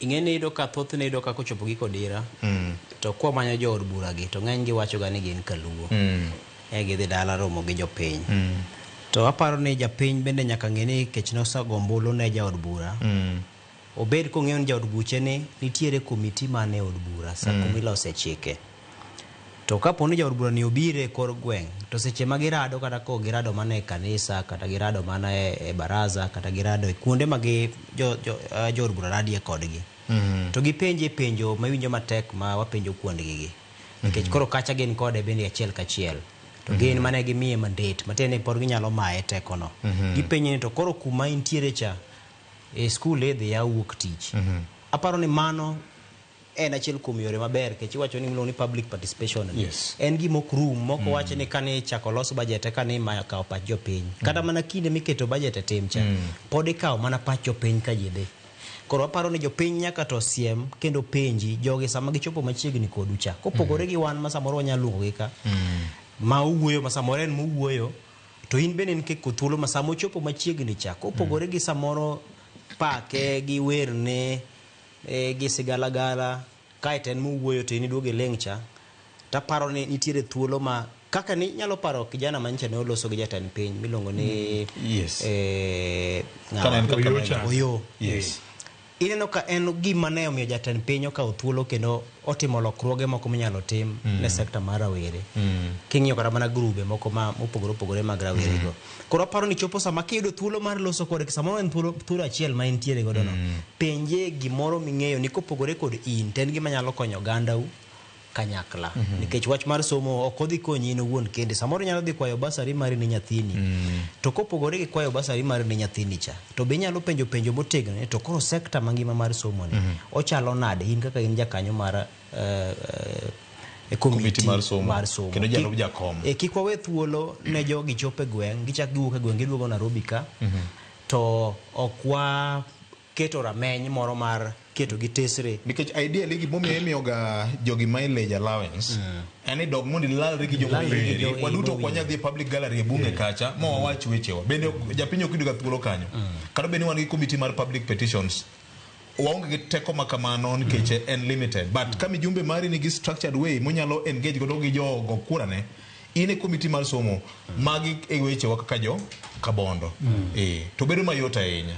ing'eni ido ka thothne ido ka kochopo giko dira to kwa manyo jo od bura gi to ng'eny gi wacho ga ni gin kaluo gidhi dala romo gi jopiny to aparo ni japiny bende nyaka ng'eni kech nosago ombulu ne ja od bura obed kong'eyo ni ja od buche ni nitiere komiti mane od bura sa kumilose chike to kapo ni ja od bura ni obire kor gweng' to seche ma girado kata ko girado mana e kanisa kata girado mana e baraza kata girado e kuonde ma jo od bura radie kodgi to gipenje penjo mawinjo matek ma wapenjo kuondgi gi nikech koro kacha gin kode bende achiel kachiel to gin mane gimiye mandate matene por ginyalo maye tekono gipenje ni to koro kuma intiere cha e skul idhi ya wuok tich aparo ni mano en achiel kuom yore maber kech iwacho ni miluongo ni public participation en gima ok rum moko wacho ni kane chako los budget kane ma kawo pach jopiny kata mana kinde miketo budget e tim cha pod ikawo mana pach jopiny ka ji dhi koro aparo ni jopiny nyaka to siem kendo penji jogi sama gichopo machiegni kodu cha kopogore gi wan ma samoro wanyalo luongo gi ka ma uwuoyo ma samoro en mowuoyo to in bende nikech thuolo ma samo chopo machiegni cha kopogore gi samoro pake gi werne gi sigalagala kae ten mowuoyo to in iduogo e lengcha taparo ni nitiere thuolo ma kaka ni nyalo paro kijana mancha ne oloso gi jatend piny miluongo ni Oyo ineno ka en gima ne omiyo jatend piny okawo thuolo kendo otimo lokruoge moko minyalo tim ne sekta mar rawere king'iyo kata mana grube moko ma mopogore opogore mag rawere go koro aparo ni chopo sama kiyudo thuolo mar loso kode samoro en thuolo achiel ma intiere godo no penje gimoro ming'eyo ni kopogore kod in ten gima nyalo konyo ogandau kanyakla nikech wach mar somo ok odhi konyi in owuon kende samoro nyalo dhi kwayo basari mari ni nyathini to kopogore gi kwayo basari mari ni nyathini cha to be nyalo penjo motegno to koro sekta mangima mar somo ni ochalo nade in kaka in jakanyo mar komiti mar somo kendo jalo jakom kik wawe thuolo ne jogi chope gweng' gichak giwuok e gweng' giduogo Nairobi ka to okwa keto rameny moro mar keto gi tesre nikech ideally gimomiyo imiyoga jogi mileage allowance ani dog mondi lalre gi jogo waduto kwanya dhi public gallery e bunge kacha mo wawach wechewa bende japinyo kiduga thuolo kanyo kata bende wan gi committee mar public petitions waonge gi teko makamano nikech en limited but kama jumbe mari ni gi structured way monyalo engage godo gi jogo kurane ine committee mar somo magi e wechewa kaka jo kabondo to bedo mayot ahinya